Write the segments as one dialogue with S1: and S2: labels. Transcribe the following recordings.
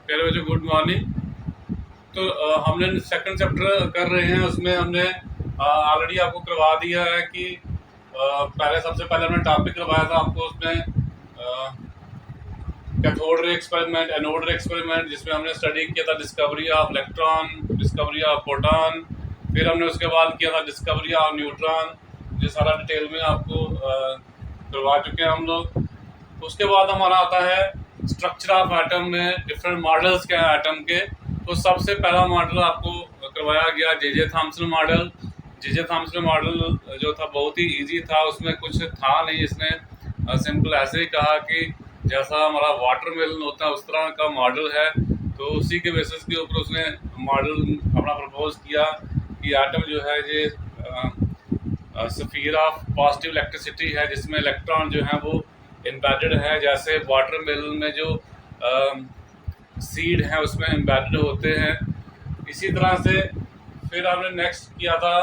S1: प्यारे बच्चों, good morning. तो हमने सेकंड चैप्टर कर रहे हैं, उसमें हमने ऑलरेडी आपको करवा दिया है कि सबसे पहले हमने टॉपिक करवाया था आपको उसमें कैथोड रे एक्सपेरिमेंट, एनोड रे एक्सपेरिमेंट, जिसमें हमने स्टडी किया था discovery of electron, discovery of proton. फिर हमने उसके बाद किया था डिस्कवरी ऑफ न्यूट्रॉन। ये सारा डिटेल में आपको करवा चुके हैं हम लोग। उसके बाद हमारा आता है स्ट्रक्चर ऑफ एटम में डिफरेंट मॉडल्स क्या है एटम के। तो सबसे पहला मॉडल आपको करवाया गया J Thomson model. J Thomson model जो था बहुत ही इजी था, उसमें कुछ था नहीं। इसने सिंपल ऐसे ही कहा कि जैसा हमारा वाटरमेलन होता है उस तरह का मॉडल है। तो उसी के बेसिस के ऊपर उसने मॉडल अपना प्रपोज किया कि एटम जो है ये स्फीयर ऑफ पॉजिटिव इलेक्ट्रिसिटी है, जिसमें इलेक्ट्रॉन जो है वो एम्बेडेड है। जैसे वाटरमेलन में जो सीड है उसमें एम्बेडेड होते हैं, इसी तरह से। फिर हमने नेक्स्ट किया था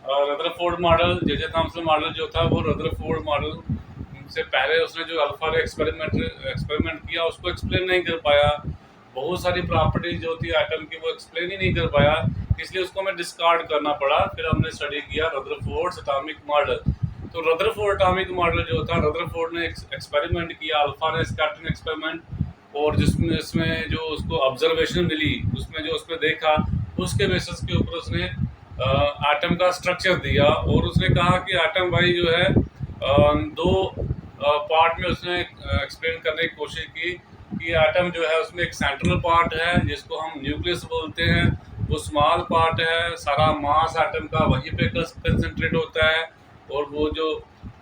S1: Rutherford model. J Thomson model जो था वो रदरफोर्ड मॉडल से पहले उसने जो अल्फा रे एक्सपेरिमेंट किया उसको एक्सप्लेन नहीं कर पाया। बहुत सारी प्रॉपर्टीज जो थी एटम की वो एक्सप्लेन ही नहीं कर पाया, इसलिए उसको हमें डिस्कार्ड करना पड़ा। फिर हमने स्टडी किया रदरफोर्ड एटॉमिक मॉडल। तो रदरफोर्ड एटॉमिक मॉडल जो था, रदरफोर्ड ने एक्सपेरिमेंट किया अल्फा रे स्कैटरिंग एक्सपेरिमेंट, और जिसमें इसमें जो उसको ऑब्जर्वेशन मिली, उसमें जो उसमें देखा, उसके बेसिस के ऊपर उसने एटम का स्ट्रक्चर दिया। और उसने कहा कि एटम भाई जो है दो पार्ट में उसने एक्सप्लेन करने की कोशिश की कि एटम जो है उसमें एक सेंट्रल पार्ट है जिसको हम न्यूक्लियस बोलते हैं, वो स्मॉल पार्ट है, सारा मास एटम का वहीं पे कंसंट्रेट होता है। और वो जो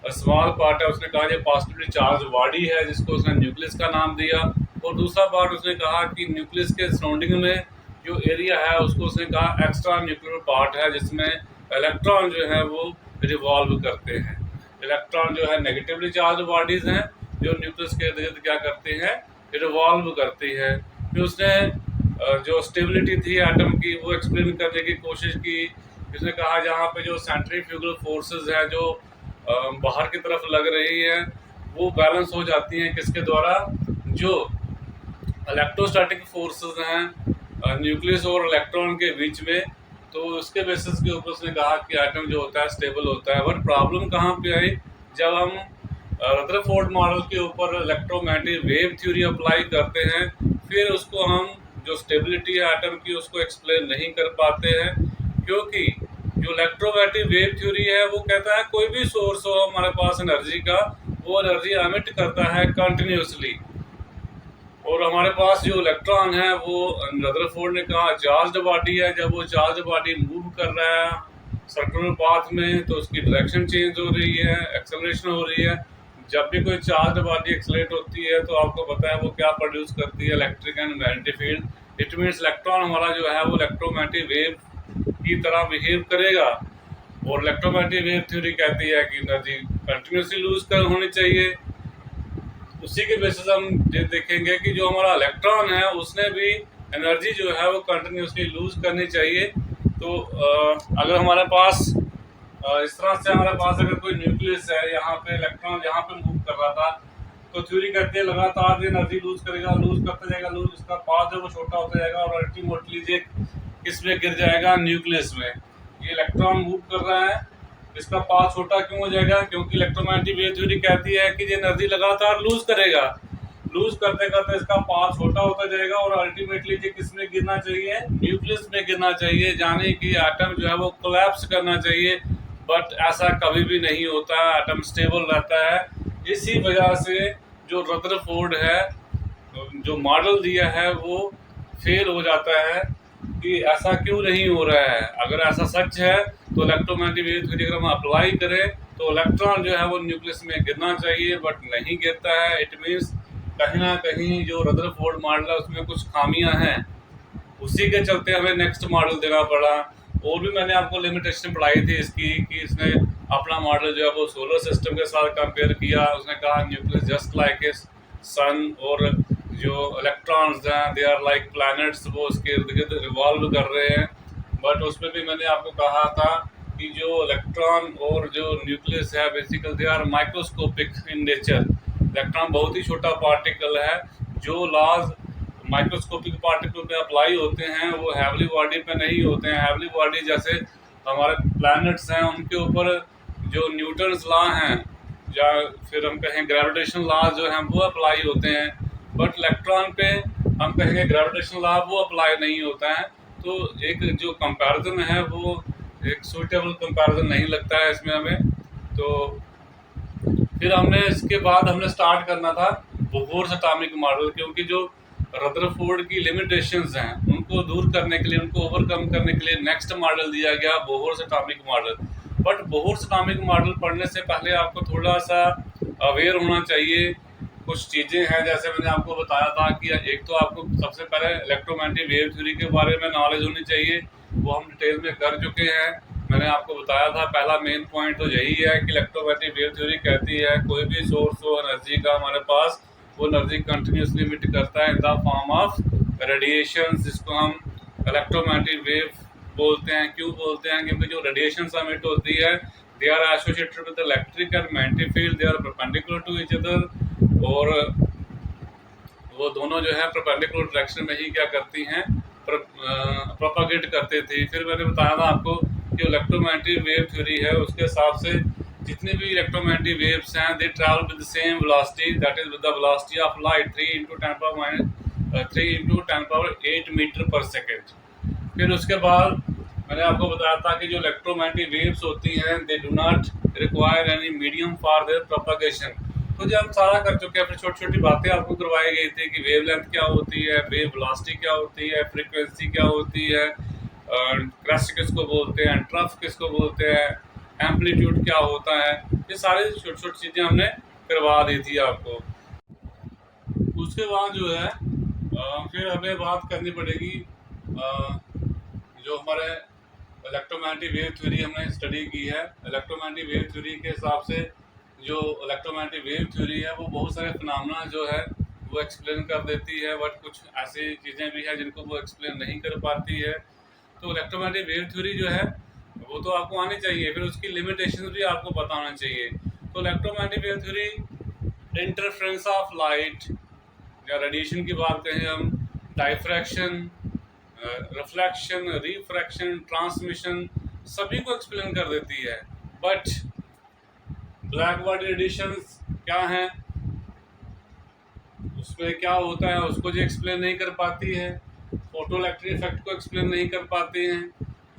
S1: स्मॉल पार्ट है उसने कहा ये पॉजिटिवली चार्ज बॉडी है, जिसको उसने न्यूक्लियस का नाम दिया। और दूसरा पार्ट उसने कहा कि न्यूक्लियस के सराउंडिंग में जो एरिया है उसको उसने कहा एक्स्ट्रा न्यूक्लियर पार्ट है, जिसमें इलेक्ट्रॉन जो है वो रिवॉल्व करते हैं। इलेक्ट्रॉन जो है नेगेटिवली चार्ज बॉडीज हैं जो न्यूक्लियस के इर्द गिर्द क्या करते हैं, रिवॉल्व करती है। फिर उसने जो स्टेबिलिटी थी एटम की वो एक्सप्लेन करने की कोशिश की। उसने कहा जहाँ पे जो सेंट्रीफ्यूगल फोर्सेस है जो बाहर की तरफ लग रही है वो बैलेंस हो जाती हैं किसके द्वारा, जो इलेक्ट्रोस्टैटिक फोर्सेस हैं न्यूक्लियस और इलेक्ट्रॉन के बीच में। तो उसके बेसिस के ऊपर उसने कहा कि एटम जो होता है स्टेबल होता है। बट प्रॉब्लम कहाँ पे आई, जब हम रदरफोर्ड मॉडल के ऊपर इलेक्ट्रोमैग्नेटिक वेव थ्योरी अप्लाई करते हैं, फिर उसको हम जो स्टेबिलिटी है एटम की उसको एक्सप्लेन नहीं कर पाते हैं। क्योंकि जो इलेक्ट्रोमैग्नेटिक वेव थ्योरी है वो कहता है कोई भी सोर्स हो हमारे पास एनर्जी का, वो एनर्जी एमिट करता है कंटिन्यूसली। और हमारे पास जो इलेक्ट्रॉन है वो रदरफोर्ड ने कहा चार्ज्ड बॉडी है। जब वो चार्ज बॉडी मूव कर रहा है सर्कुलर पाथ में तो उसकी डायरेक्शन चेंज हो रही है, एक्सेलरेशन हो रही है। जब भी कोई चार्ज बॉडी एक्सेलरेट होती है तो आपको पता है वो क्या प्रोड्यूस करती है, electric and magnetic field. It means electron हमारा जो है वो इलेक्ट्रोमैग्नेटिक वेव की तरह बिहेव करेगा। और इलेक्ट्रोमैग्नेटिक वेव थ्योरी कहती है कि एनर्जी कंटिन्यूसली लूज कर होनी चाहिए। उसी के बेसिस हम ये देखेंगे कि जो हमारा इलेक्ट्रॉन है उसने भी एनर्जी जो है वो कंटिन्यूसली लूज करनी चाहिए। तो अगर हमारे पास इस तरह से हमारे पास अगर कोई न्यूक्लियस है, यहाँ पे इलेक्ट्रॉन यहाँ पे मूव कर रहा था, तो थ्योरी कहती है लगातार एनर्जी लूज करेगा, लूज करता जाएगा, लूज, इसका पाथ है वो छोटा होता जाएगा और अल्टीमेटली ये किस में गिर जाएगा, न्यूक्लियस में। ये इलेक्ट्रॉन मूव कर रहा है, इसका पाथ छोटा क्यों हो जाएगा, क्योंकि इलेक्ट्रोमैग्नेटिक वेव थ्योरी कहती है कि ये एनर्जी लगातार लूज करेगा, लूज करते करते इसका पाथ छोटा होता जाएगा और अल्टीमेटली ये किस में गिरना चाहिए, न्यूक्लियस में गिरना चाहिए, यानी कि एटम जो है वो कोलैप्स करना चाहिए। बट ऐसा कभी भी नहीं होता, एटम स्टेबल रहता है। इसी वजह से जो रदरफोर्ड है जो मॉडल दिया है वो फेल हो जाता है कि ऐसा क्यों नहीं हो रहा है। अगर ऐसा सच है तो इलेक्ट्रोमैग्नेटिक वेव थ्योरी अगर हम अप्लाई करें तो इलेक्ट्रॉन जो है वो न्यूक्लियस में गिरना चाहिए, बट नहीं गिरता है। इट मीन्स कहीं ना कहीं जो रदरफोर्ड मॉडल है उसमें कुछ खामियां हैं। उसी के चलते हमें नेक्स्ट मॉडल देना पड़ा। और भी मैंने आपको लिमिटेशन पढ़ाई थी इसकी कि इसने अपना मॉडल जो है वो सोलर सिस्टम के साथ कंपेयर किया। उसने कहा न्यूक्लियस जस्ट लाइक ए सन, और जो इलेक्ट्रॉन्स हैं दे आर लाइक प्लैनेट्स, वो उसके इर्द गिर्द रिवॉल्व कर रहे हैं। बट उसमें भी मैंने आपको कहा था कि जो इलेक्ट्रॉन और जो न्यूक्लियस है basically they are microscopic in nature. Electron बहुत ही छोटा पार्टिकल है। जो लॉज माइक्रोस्कोपिक पार्टिकल पे अप्लाई होते हैं वो हैवली बॉडी पे नहीं होते हैं। हैवली बॉडी जैसे हमारे प्लैनेट्स हैं उनके ऊपर जो न्यूटन्स लॉ हैं या फिर हम कहें ग्रेविटेशन लॉ जो हैं वो अप्लाई होते हैं, बट इलेक्ट्रॉन पे हम कहेंगे ग्रेविटेशन लॉ वो अप्लाई नहीं होता है। तो एक जो कंपैरिजन है वो एक सूटेबल कंपैरिजन नहीं लगता है इसमें हमें। तो फिर हमने इसके बाद हमने स्टार्ट करना था बोहर्स एटॉमिक मॉडल, क्योंकि जो रदरफोर्ड की लिमिटेशंस हैं उनको दूर करने के लिए, उनको ओवरकम करने के लिए नेक्स्ट मॉडल दिया गया Bohr's atomic model. But Bohr's atomic model पढ़ने से पहले आपको थोड़ा सा अवेयर होना चाहिए। कुछ चीज़ें हैं जैसे मैंने आपको बताया था कि एक तो आपको सबसे पहले इलेक्ट्रोमैग्नेटिक वेव थ्योरी के बारे में नॉलेज होनी चाहिए, वो हम डिटेल में कर चुके हैं। मैंने आपको बताया था पहला मेन पॉइंट तो यही है कि इलेक्ट्रोमैग्नेटिक वेव थ्योरी कहती है कोई भी सोर्स हो एनर्जी का हमारे पास, वो एनर्जी कंटिन्यूसली इमिट करता है in the form of radiation, जिसको हम इलेक्ट्रोमैग्नेटिक वेव बोलते हैं। क्यों बोलते हैं? क्योंकि जो रेडिएशन इमिट होती है they are associated with electric and magnetic field, they are perpendicular to each other, और वो दोनों जो है परपेंडिकुलर डायरेक्शन में ही क्या करती हैं, प्रोपागेट करते थे। फिर मैंने बताया था आपको कि इलेक्ट्रोमैग्नेटिक वेव थ्योरी है उसके हिसाब से जितने भी इलेक्ट्रोमैग्नेटिक वेव्स हैं they travel with the same velocity, that is with the velocity of light 3 × 10⁻8 metre per second. फिर उसके बाद मैंने आपको बताया था कि जो इलेक्ट्रोमैग्नेटिक वेव्स होती हैं they do not require any medium for their propagation. तो जब हम सारा कर चुके हैं फिर छोटी छोटी बातें आपको करवाई गई थी कि वेव लेंथ क्या होती है, वेव वेलोसिटी क्या होती है, फ्रीक्वेंसी क्या होती है, क्रेस्ट किसको बोलते हैं, ट्रफ किसको बोलते हैं, एम्पलीट्यूड क्या होता है, ये सारी छोटी छोटी चीज़ें हमने करवा दी थी आपको। उसके बाद जो है फिर हमें बात करनी पड़ेगी जो हमारे इलेक्ट्रोमैग्नेटिक वेव थ्योरी हमने स्टडी की है। इलेक्ट्रोमैग्नेटिक वेव थ्योरी के हिसाब से जो इलेक्ट्रोमैग्नेटिक वेव थ्योरी है वो बहुत सारे फिनोमेना जो है वो एक्सप्लेन कर देती है, बट कुछ ऐसी चीज़ें भी हैं जिनको वो एक्सप्लेन नहीं कर पाती है। तो इलेक्ट्रोमैग्नेटिक वेव थ्योरी जो है वो तो आपको आनी चाहिए, फिर उसकी लिमिटेशन भी आपको पता होना चाहिए। तो electromagnetic wave theory interference of light या रेडिएशन की बात करें हम, डायफ्रैक्शन, रिफ्लेक्शन, रिफ्रैक्शन, ट्रांसमिशन, सभी को एक्सप्लेन कर देती है। बट ब्लैक बॉडी रेडिएशंस क्या हैं, उसमें क्या होता है उसको जो एक्सप्लेन नहीं कर पाती है। फोटो इलेक्ट्रिक इफेक्ट को एक्सप्लेन नहीं कर पाती हैं।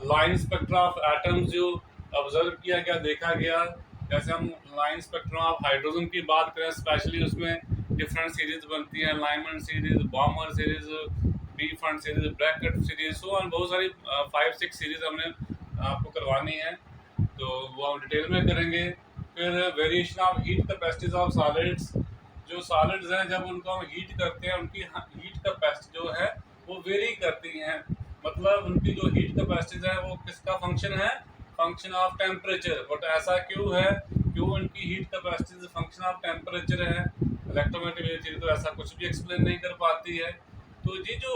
S1: लाइन स्पेक्ट्रा ऑफ एटम्स जो ऑब्जर्व किया गया, देखा गया, जैसे हम लाइन स्पेक्ट्रम ऑफ हाइड्रोजन की बात करें स्पेशली उसमें डिफरेंट सीरीज बनती हैं, Lyman series, Balmer series, Pfund series, Brackett series, so on, बहुत सारी 5-6 सीरीज हमने आपको करवानी है, तो वो हम डिटेल में करेंगे। फिर variation of heat capacities of solids, जो सॉलिड्स हैं जब उनको हम हीट करते हैं उनकी हीट कैपेसिटी जो है वो वेरी करती हैं, मतलब उनकी जो हीट कैपेसिटीज है वो किसका फंक्शन है, फंक्शन ऑफ टेम्परेचर। बट ऐसा क्यों है, क्यों उनकी heat capacities function of temperature है? इलेक्ट्रोमैग्नेटिक वेव थ्योरी तो ऐसा कुछ भी एक्सप्लेन नहीं कर पाती है। तो ये जो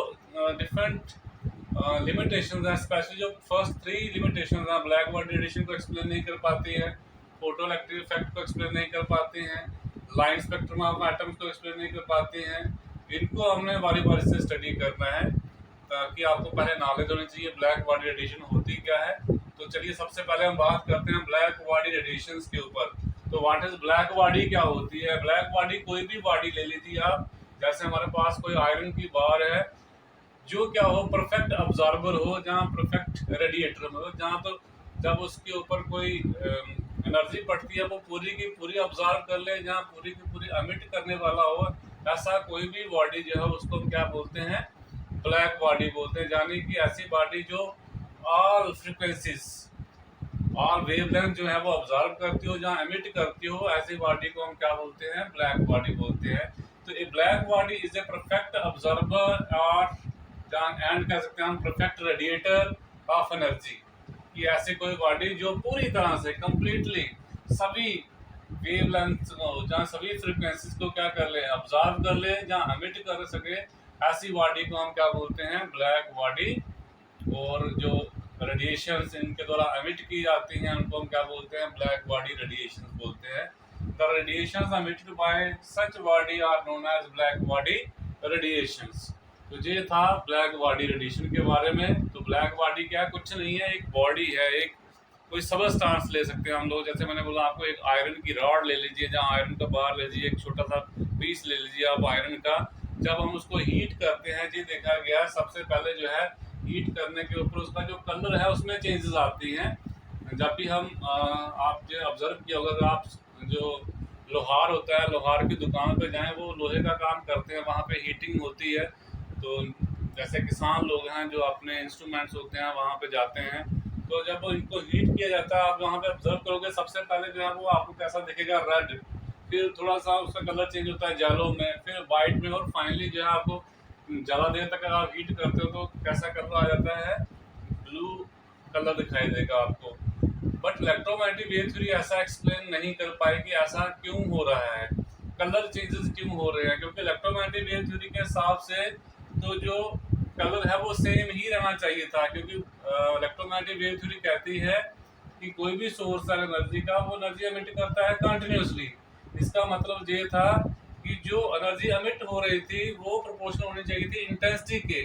S1: डिफरेंट लिमिटेशंस हैं, स्पेशली जो फर्स्ट 3 लिमिटेशंस हैं, ब्लैक बॉडी रेडिएशन को एक्सप्लेन नहीं कर पाती है, फोटो इलेक्ट्रिक इफेक्ट को एक्सप्लेन नहीं कर पाती हैं, लाइन स्पेक्ट्रम ऑफ एटम्स को एक्सप्लेन नहीं कर पाती हैं, इनको हमने बारी बारी से स्टडी करना है ताकि आपको पहले नॉलेज होनी चाहिए ब्लैक बॉडी रेडिएशन होती क्या है। तो चलिए सबसे पहले हम बात करते हैं ब्लैक बॉडी रेडिएशन के ऊपर। तो व्हाट इज ब्लैक बॉडी, क्या होती है ब्लैक बॉडी? कोई भी बॉडी ले लीजिए आप, जैसे हमारे पास कोई आयरन की बार है जो क्या हो, परफेक्ट अब्जॉर्बर हो, जहाँ परफेक्ट रेडिएटर हो, जहाँ तो जब उसके ऊपर कोई एनर्जी पड़ती है वो पूरी की पूरी अब्जॉर्व कर ले, जहाँ पूरी की पूरी अमिट करने वाला हो, ऐसा कोई भी बॉडी जो है उसको हम क्या बोलते हैं, ब्लैक बॉडी बोलते हैं। यानी कि ऐसी बॉडी जो ऑल फ्रिक्वेंसीज, ऑल वेवलेंथ जो है वो ऑब्जर्व करती हो, जहाँ एमिट करती हो, ऐसी बॉडी को हम क्या बोलते हैं, ब्लैक बॉडी बोलते हैं। तो a black body is a perfect observer और एंड कह सकते हैं हम परफेक्ट रेडिएटर ऑफ एनर्जी, कि ऐसी कोई बॉडी जो पूरी तरह से कंप्लीटली सभी वेवलेंथ को, जहाँ सभी फ्रिक्वेंसीज को क्या कर ले, ऑब्जर्व कर ले, जहाँ एमिट कर सके, ऐसी बॉडी को हम क्या बोलते हैं, ब्लैक बॉडी। और जो रेडिएशंस इनके द्वारा एमिट की जाती हैं उनको हम क्या बोलते हैं, ब्लैक बॉडी रेडिएशंस बोलते हैं। The radiations emitted by such body are known as black body radiations. तो ये था ब्लैक बॉडी रेडिएशन के बारे में। तो ब्लैक बॉडी क्या है, कुछ नहीं है, एक बॉडी है, एक कोई सबस्टांस ले सकते हैं हम लोग। जैसे मैंने बोला आपको, एक आयरन की रॉड ले लीजिए, जहाँ आयरन का बार ले लीजिए, एक छोटा सा पीस ले लीजिए आप आयरन का। जब हम उसको हीट करते हैं जी, देखा गया सबसे पहले जो है हीट करने के ऊपर उसका जो कलर है उसमें चेंजेस आती हैं। जब भी हम आप जो ऑब्जर्व किया होगा, अगर आप जो लोहार होता है, लोहार की दुकान पे जाएं, वो लोहे का काम करते हैं, वहाँ पे हीटिंग होती है। तो जैसे किसान लोग हैं जो अपने इंस्ट्रूमेंट्स होते हैं वहाँ पे जाते हैं, तो जब इनको हीट किया जाता है, आप वहाँ पे ऑब्जर्व करोगे सबसे पहले जो है वो आपको कैसा दिखेगा, रेड। फिर थोड़ा सा उसका कलर चेंज होता है येलो में, फिर वाइट में, और फाइनली जो है आपको ज़्यादा देर तक अगर आप हीट करते हो तो कैसा कलर आ जाता है, ब्लू कलर दिखाई देगा आपको। बट इलेक्ट्रोमैग्नेटिक वेव थ्योरी ऐसा एक्सप्लेन नहीं कर पाएगी ऐसा क्यों हो रहा है, कलर चेंजेस क्यों हो रहे हैं। क्योंकि इलेक्ट्रोमैग्नेटिक वेव थ्योरी के हिसाब से तो जो कलर है वो सेम ही रहना चाहिए था। क्योंकि इलेक्ट्रोमैग्नेटिक वेव थ्योरी कहती है कि कोई भी सोर्स है एनर्जी का, वो एनर्जी एमिट करता है कंटिन्यूसली। इसका मतलब ये था कि जो एनर्जी एमिट हो रही थी वो प्रोपोर्शनल होनी चाहिए थी इंटेंसिटी के,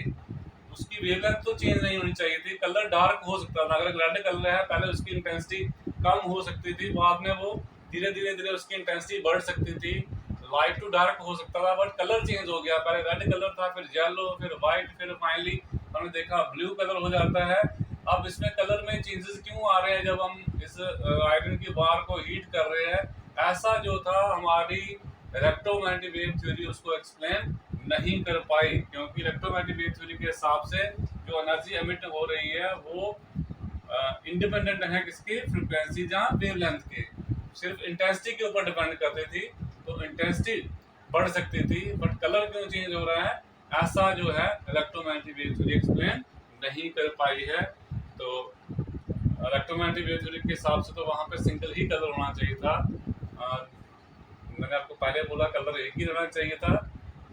S1: उसकी वेवलेंथ तो चेंज नहीं होनी चाहिए थी। कलर डार्क हो सकता था, अगर रेड कलर है पहले उसकी इंटेंसिटी कम हो सकती थी, बाद में वो धीरे धीरे धीरे उसकी इंटेंसिटी बढ़ सकती थी, लाइट टू डार्क हो सकता था। बट कलर चेंज हो गया, पहले रेड कलर था, फिर येलो, फिर वाइट, फिर फाइनली हमने देखा ब्लू कलर हो जाता है। अब इसमें कलर में चेंजेस क्यों आ रहे हैं जब हम इस आयरन की बार को हीट कर रहे हैं? ऐसा जो था हमारी इलेक्ट्रोमैग्नेटिक वेव थ्योरी उसको एक्सप्लेन नहीं कर पाई। क्योंकि इलेक्ट्रोमैग्नेटिक वेव थ्योरी के हिसाब से जो एनर्जी एमिट हो रही है वो इंडिपेंडेंट है किसकी, फ्रीक्वेंसी जहाँ वेवलेंथ के, सिर्फ इंटेंसिटी के ऊपर डिपेंड करती थी। तो इंटेंसिटी बढ़ सकती थी, बट कलर क्यों चेंज हो रहा है, ऐसा जो है इलेक्ट्रोमैग्नेटिक वेव थ्योरी एक्सप्लेन नहीं कर पाई है। तो इलेक्ट्रोमैग्नेटिक वेव थ्योरी के हिसाब से तो वहाँ पे सिंगल ही कलर होना चाहिए था। मैंने आपको पहले बोला कलर एक ही रहना चाहिए था,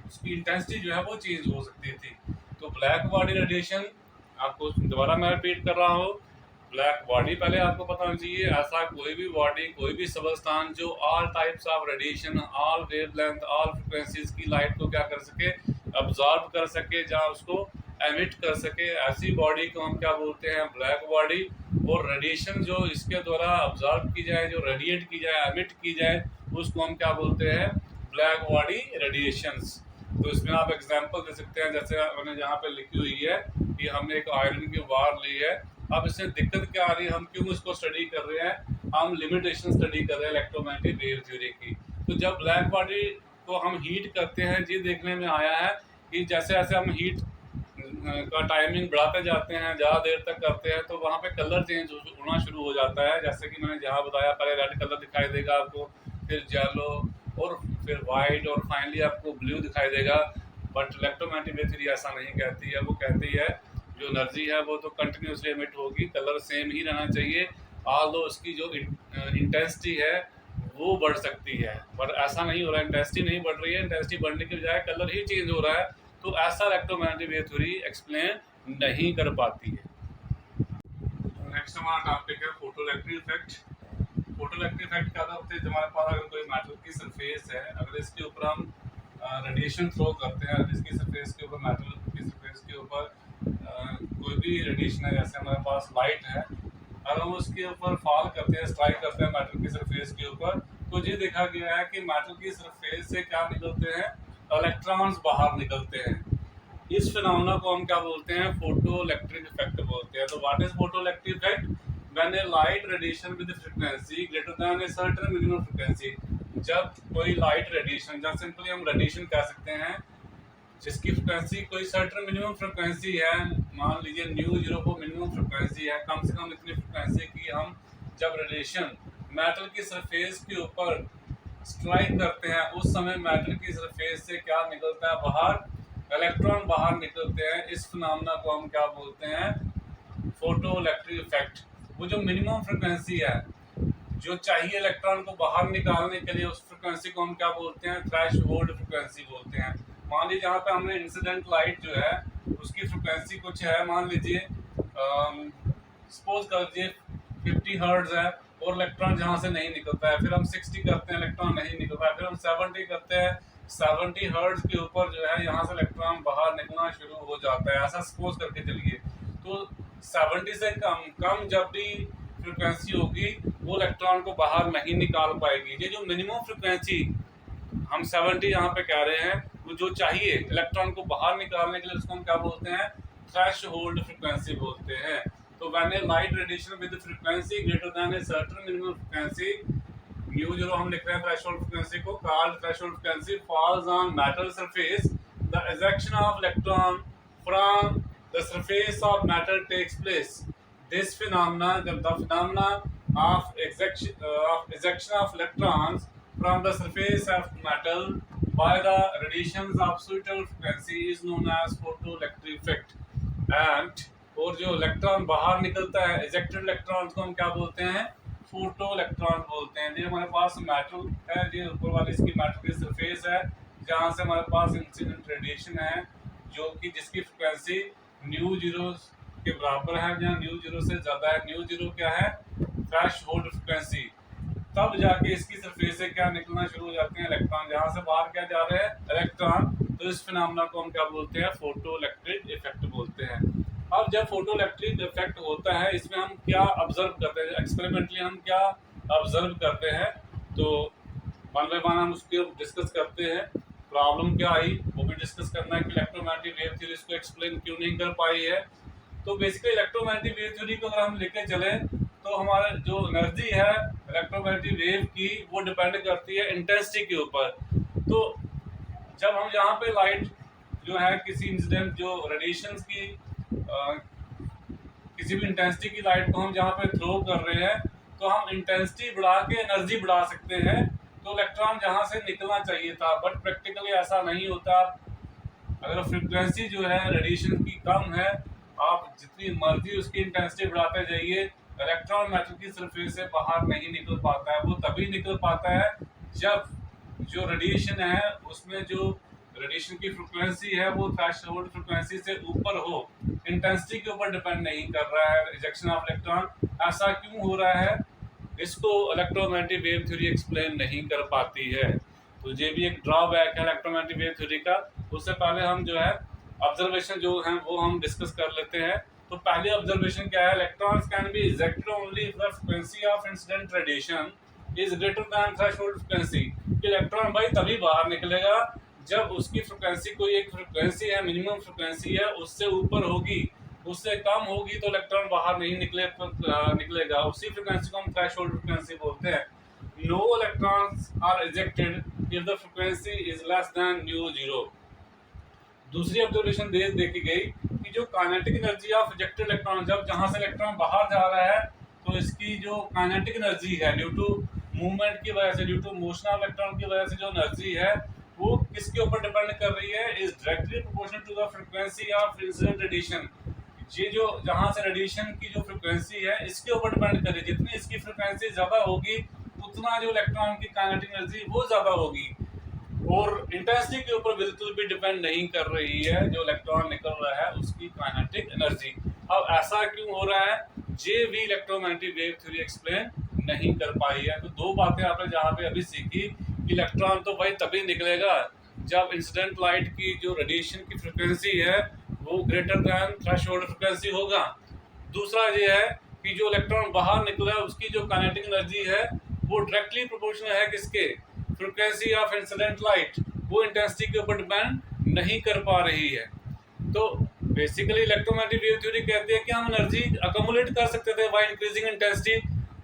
S1: उसकी इंटेंसिटी जो है वो चेंज हो सकती थी। तो ब्लैक बॉडी रेडिएशन, आपको दोबारा मैं रिपीट कर रहा हूँ, ब्लैक बॉडी पहले आपको पता होना चाहिए, ऐसा कोई भी बॉडी, कोई भी सबस्टांस जो all types of radiation, all wavelength, all frequencies की लाइट को क्या कर सके, अब्जॉर्ब कर सके, जहाँ उसको एमिट कर सके, ऐसी बॉडी को हम क्या बोलते हैं, ब्लैक बॉडी। और रेडिएशन जो इसके द्वारा अब्जॉर्ब की जाए, जो रेडिएट की जाए, एमिट की जाए, उसको हम क्या बोलते हैं, ब्लैक बॉडी रेडिएशंस। तो इसमें आप एग्जांपल दे सकते हैं, जैसे मैंने यहाँ पे लिखी हुई है कि हमने एक आयरन की बार ली है। अब इससे दिक्कत क्या आ रही है, हम क्यों इसको स्टडी कर रहे हैं, हम लिमिटेशन स्टडी कर रहे हैं इलेक्ट्रोमैग्नेटिक वेव थ्योरी की। तो जब ब्लैक बॉडी को हम हीट करते हैं, ये देखने में आया है कि जैसे जैसे हम हीट का टाइमिंग बढ़ाते जाते हैं, ज़्यादा देर तक करते हैं, तो वहाँ पे कलर चेंज होना शुरू हो जाता है। जैसे कि मैंने जहाँ बताया, पहले रेड कलर दिखाई देगा आपको, फिर येलो, और फिर वाइट, और फाइनली आपको ब्लू दिखाई देगा। बट इलेक्ट्रोमैग्नेटिक वेव थ्योरी ऐसा नहीं कहती है, वो कहती है जो एनर्जी है वो तो कंटिन्यूसली एमिट होगी, कलर सेम ही रहना चाहिए, ऑल्दो उसकी जो इंटेंसिटी है वो बढ़ सकती है। पर ऐसा नहीं हो रहा है, इंटेंसिटी नहीं बढ़ रही है, इंटेंसिटी बढ़ने के बजाय कलर ही चेंज हो रहा है। तो ऐसा इलेक्ट्रोमैग्नेटिक वेव थ्योरी एक्सप्लेन नहीं कर पाती है। नेक्स्ट हमारा टॉपिक है फोटोइलेक्ट्रिक इफेक्ट। फोटोइलेक्ट्रिक इफेक्ट क्या होता है, हमारे पास अगर कोई मेटल की सरफेस है, अगर इसके ऊपर हम रेडिएशन थ्रो करते हैं, अगर इसकी सरफेस के ऊपर, मेटल की सरफेस के ऊपर कोई भी रेडिएशन है, जैसे हमारे पास लाइट है, अगर हम उसके ऊपर फॉल करते हैं, स्ट्राइक करते हैं मेटल की सरफेस के ऊपर, तो ये देखा गया है कि मेटल की सरफेस से क्या निकलते हैं, इलेक्ट्रॉन्स बाहर निकलते हैं। इस फिनोमेना को हम क्या बोलते हैं, फोटोइलेक्ट्रिक इफेक्ट बोलते हैं। तो what is photoelectric effect? When a light radiation with frequency greater than a certain minimum frequency, जब कोई लाइट रेडिएशन, जब सिंपली हम रेडिएशन कह सकते हैं जिसकी फ्रिक्वेंसी कोई सर्टेन मिनिमम फ्रिक्वेंसी है, मान लीजिए न्यू 0 को मिनिमम फ्रिक्वेंसी है, कम से कम इतनी फ्रिक्वेंसी की हम जब रेडिएशन मेटल की सरफेस के ऊपर स्ट्राइक करते हैं, उस समय मेटल की सरफेस से क्या निकलता है बाहर, इलेक्ट्रॉन बाहर निकलते हैं। इस फिनोमेना को हम क्या बोलते हैं, फोटोइलेक्ट्रिक इफेक्ट। वो जो मिनिमम फ्रिक्वेंसी है जो चाहिए इलेक्ट्रॉन को बाहर निकालने के लिए, उस फ्रिक्वेंसी को हम क्या बोलते हैं, थ्रेशोल्ड फ्रिक्वेंसी बोलते हैं। मान लीजिए यहाँ पे हमने इंसिडेंट लाइट जो है उसकी फ्रिक्वेंसी कुछ है, मान लीजिए सपोज कर लीजिए 50 हर्ट्ज है, और इलेक्ट्रॉन जहाँ से नहीं निकलता है, फिर हम 60 करते हैं, इलेक्ट्रॉन नहीं निकलता है, फिर हम 70 करते हैं, 70 हर्ट्ज के ऊपर जो है यहाँ से इलेक्ट्रॉन बाहर निकलना शुरू हो जाता है, ऐसा सपोज करके चलिए। तो 70 से कम जब भी फ्रिक्वेंसी होगी वो इलेक्ट्रॉन को बाहर नहीं निकाल पाएगी। ये जो मिनिमम फ्रिक्वेंसी हम 70 यहाँ पे कह रहे हैं, वो जो चाहिए इलेक्ट्रॉन को बाहर निकालने के लिए, उसको हम क्या बोलते हैं, थ्रेशोल्ड फ्रीक्वेंसी बोलते हैं। तो when a light radiation with frequency greater than a certain minimum frequency, mu zero हम लिख रहे हैं थ्रेशोल्ड फ्रीक्वेंसी को, called threshold frequency falls on metal surface, the ejection of electron from the surface of metal takes place. This phenomena, जब the phenomena of ejection of electrons from the surface of metal by the radiations of suitable frequency is known as photoelectric effect। and और जो electron बाहर निकलता है ejected electrons को हम क्या बोलते हैं, फोटो इलेक्ट्रॉन बोलते हैं। ये हमारे पास मेटल है, ये ऊपर वाली इसकी मेटल की सरफेस है जहाँ से हमारे पास इंसिडेंट रेडिएशन है जो कि जिसकी फ्रिक्वेंसी न्यू जीरो के बराबर है या न्यू जीरो से ज़्यादा है। न्यू जीरो क्या है, थ्रेशोल्ड फ्रीक्वेंसी। तब जाके इसकी सरफेस से क्या निकलना शुरू हो जाते हैं, इलेक्ट्रॉन। जहाँ से बाहर क्या जा रहे हैं, इलेक्ट्रॉन। तो इस फिनोमेना को हम क्या बोलते हैं, फोटो इलेक्ट्रिक इफेक्ट बोलते हैं। अब जब फोटो इलेक्ट्रिक इफेक्ट होता है, इसमें हम क्या ऑब्जर्व करते हैं, एक्सपेरिमेंटली हम क्या ऑब्जर्व करते हैं, तो वन बाय वन हम उसके डिस्कस करते हैं। प्रॉब्लम क्या आई वो भी डिस्कस करना है कि इलेक्ट्रोमैग्नेटिक वेव थ्योरी इसको एक्सप्लेन क्यों नहीं कर पाई है। तो बेसिकली इलेक्ट्रोमैग्नेटिक वेव थ्योरी को अगर हम लेके चले तो हमारा जो एनर्जी है इलेक्ट्रोमैग्नेटिक वेव की वो डिपेंड करती है इंटेंसिटी के ऊपर। तो जब हम यहाँ पे लाइट जो है किसी इंसिडेंट जो रेडिएशंस की किसी भी इंटेंसिटी की लाइट को हम जहाँ पे थ्रो कर रहे हैं तो हम इंटेंसिटी बढ़ा के एनर्जी बढ़ा सकते हैं। तो इलेक्ट्रॉन जहाँ से निकलना चाहिए था, बट प्रैक्टिकली ऐसा नहीं होता। अगर फ्रिक्वेंसी जो है रेडिएशन की कम है, आप जितनी मर्जी उसकी इंटेंसिटी बढ़ाते जाइए, इलेक्ट्रॉन मेटल की सरफेस से बाहर नहीं निकल पाता है। वो तभी निकल पाता है जब जो रेडिएशन है उसमें जो रेडिएशन की फ्रिक्वेंसी है वो थ्रेशोल्ड फ्रिक्वेंसी से ऊपर हो, इंटेंसिटी के ऊपर डिपेंड नहीं कर रहा है रिजेक्शन ऑफ इलेक्ट्रॉन। ऐसा क्यों हो रहा है, इसको इलेक्ट्रोमैग्नेटिक वेव थ्योरी एक्सप्लेन नहीं कर पाती है। तो ये भी एक ड्रॉबैक है इलेक्ट्रोमैग्नेटिक वेव थ्योरी का। उससे पहले हम जो है ऑब्जर्वेशन जो है वो हम डिस्कस कर लेते हैं। तो पहले ऑब्जर्वेशन क्या है, electrons can be ejected only if the frequency of incident radiation is greater than threshold frequency. Electron भाई तभी बाहर निकलेगा जब उसकी फ्रीक्वेंसी, कोई एक फ्रीक्वेंसी है, मिनिमम फ्रीक्वेंसी है, उससे ऊपर होगी। उससे कम होगी तो इलेक्ट्रॉन बाहर नहीं निकलेगा। उसी फ्रीक्वेंसी को हम थ्रेशोल्ड फ्रीक्वेंसी बोलते हैं। No electrons are ejected if the frequency is less than nu zero. दूसरी ऑब्जर्वेशन देखी गई कि जो kinetic energy of ejected electron, जब जहां से इलेक्ट्रॉन बाहर जा रहा है तो इसकी जो काइनेटिक एनर्जी है ड्यू टू मूवमेंट की वजह से, due to motion of electron की वजह से जो एनर्जी है वो किसके ऊपर डिपेंड कर रही है, is directly proportional to the frequency of incident radiation. ये जो जहां से रेडिएशन की जो फ्रीक्वेंसी है इसके ऊपर डिपेंड कर रही है। जितनी इसकी फ्रीक्वेंसी ज्यादा होगी उतना जो इलेक्ट्रॉन की काइनेटिक एनर्जी वो ज्यादा होगी, और इंटेंसिटी के ऊपर बिल्कुल भी डिपेंड नहीं कर रही है जो इलेक्ट्रॉन निकल रहा है उसकी काइनेटिक एनर्जी। अब ऐसा क्यों हो रहा है, ये भी इलेक्ट्रोमैग्नेटिक वेव थ्योरी एक्सप्लेन नहीं कर पाई है। तो दो बातें आपने जहाँ पे अभी सीखी, इलेक्ट्रॉन तो भाई तभी निकलेगा जब इंसिडेंट लाइट की जो रेडिएशन की फ्रिक्वेंसी है वो ग्रेटर दैन थ्रेशोल्ड फ्रिक्वेंसी होगा। दूसरा ये है कि जो इलेक्ट्रॉन बाहर निकला है उसकी जो काइनेटिक एनर्जी है वो डायरेक्टली प्रोपोर्शनल है किसके, फ्रिक्वेंसी ऑफ इंसिडेंट लाइट, वो इंटेंसिटी के ऊपर डिपेंड नहीं कर पा रही है। तो बेसिकली इलेक्ट्रोमैग्नेटिक वेव थ्योरी कहती है कि हम एनर्जी अकोमुलेट कर सकते थे बाय इंक्रीजिंग इंटेंसिटी।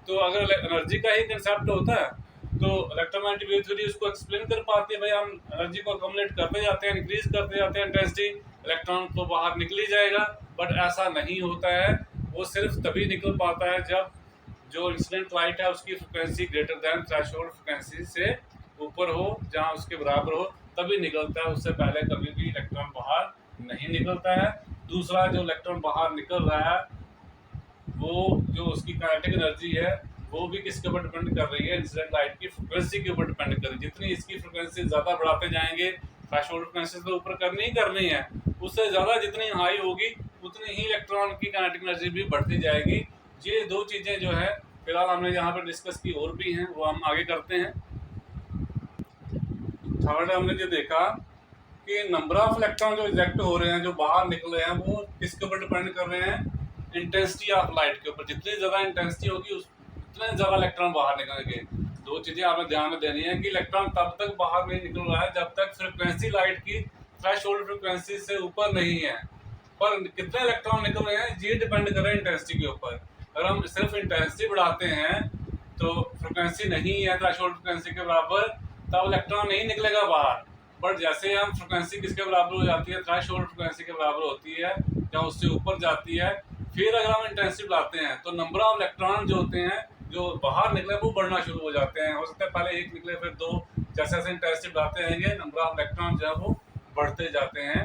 S1: तो अगर एनर्जी का ही कंसेप्ट होता है तो इलेक्ट्रोमैग्नेटिक वेव थ्योरी उसको एक्सप्लेन कर पाती है, भाई हम एनर्जी को अकोमुलेट करते जाते हैं, इंक्रीज करते जाते हैं इंटेंसिटी, इलेक्ट्रॉन तो बाहर निकल ही जाएगा। बट ऐसा नहीं होता है, वो सिर्फ तभी निकल पाता है जब जो इंसिडेंट लाइट है उसकी frequency greater than threshold frequency से ऊपर हो, जहाँ उसके बराबर हो तभी निकलता है। उससे पहले कभी भी इलेक्ट्रॉन बाहर नहीं निकलता है। दूसरा, जो इलेक्ट्रॉन बाहर निकल रहा है वो जो उसकी काइनेटिक एनर्जी है वो भी किसके ऊपर डिपेंड कर रही है, इंसिडेंट लाइट की फ्रिक्वेंसी के ऊपर डिपेंड कर रही है। जितनी इसकी फ्रिक्वेंसी ज़्यादा बढ़ाते जाएंगे, थ्रेशोल्ड फ्रिक्वेंसी तो ऊपर करनी है, उससे ज़्यादा जितनी हाई होगी उतनी ही इलेक्ट्रॉन की काइनेटिक एनर्जी भी बढ़ती जाएगी। ये दो चीज़ें जो है फिलहाल हमने यहाँ पर डिस्कस की, और भी हैं वो हम आगे करते हैं। थर्ड हमने जो देखा कि नंबर ऑफ इलेक्ट्रॉन जो इजेक्ट हो रहे हैं, जो बाहर निकल रहे हैं, वो किसके ऊपर डिपेंड कर रहे हैं? इंटेंसिटी ऑफ लाइट के ऊपर। जितनी ज़्यादा इंटेंसिटी होगी उतने ज़्यादा इलेक्ट्रॉन बाहर निकलेंगे। दो चीज़ें आपने ध्यान में देनी है कि इलेक्ट्रॉन तब तक बाहर नहीं निकल रहा है जब तक फ्रिक्वेंसी लाइट की थ्रेशोल्ड फ्रिक्वेंसी से ऊपर नहीं है। पर कितने इलेक्ट्रॉन निकल रहे हैं ये डिपेंड कर रहे हैं इंटेंसिटी के ऊपर। अगर हम सिर्फ इंटेंसिटी बढ़ाते हैं तो फ्रिक्वेंसी नहीं है थ्रेशोल्ड फ्रिक्वेंसी के बराबर, तब इलेक्ट्रॉन नहीं निकलेगा बाहर। बट जैसे हम फ्रिक्वेंसी किसके बराबर हो जाती है? थ्रेशोल्ड फ्रिक्वेंसी के बराबर होती है या उससे ऊपर जाती है, फिर अगर हम इंटेंसिटी बढ़ाते हैं तो नंबर ऑफ इलेक्ट्रॉन जो होते हैं जो बाहर निकले वो बढ़ना शुरू हो जाते हैं। हो सकता है पहले एक निकले फिर दो, जैसे जैसे इंटेंसिटी बढ़ाते रहेंगे नंबर ऑफ इलेक्ट्रॉन जो है वो बढ़ते जाते हैं।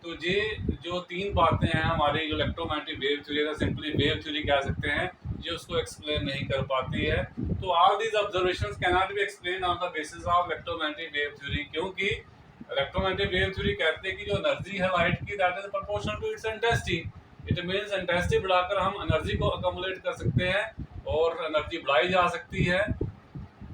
S1: तो ये जो तीन बातें हैं हमारी जो electromagnetic wave theory, simply wave theory कह सकते हैं, ये उसको एक्सप्लेन नहीं कर पाती है। तो all these observations can not be explain on the basis of electromagnetic wave theory, क्योंकि इलेक्ट्रोमैग्नेटिक वेव थ्योरी कहते हैं कि जो एनर्जी है लाइट की that is proportional to its intensity. It means intensity बढ़ाकर हम एनर्जी को अकोमोडेट कर सकते हैं और एनर्जी बढ़ाई जा सकती है।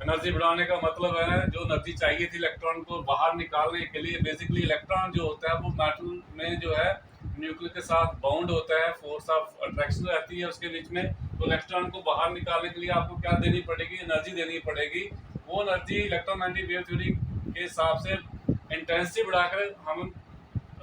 S1: एनर्जी बढ़ाने का मतलब है जो एनर्जी चाहिए थी इलेक्ट्रॉन को बाहर निकालने के लिए, बेसिकली इलेक्ट्रॉन जो होता है वो मेटल में जो है न्यूक्लियर के साथ बाउंड होता है, फोर्स ऑफ अट्रैक्शन रहती है उसके बीच में। तो इलेक्ट्रॉन को बाहर निकालने के लिए आपको क्या देनी पड़ेगी? एनर्जी देनी पड़ेगी। वो एनर्जी इलेक्ट्रोमैग्नेटिक वेव थ्योरी के हिसाब से इंटेंसिटी बढ़ाकर हम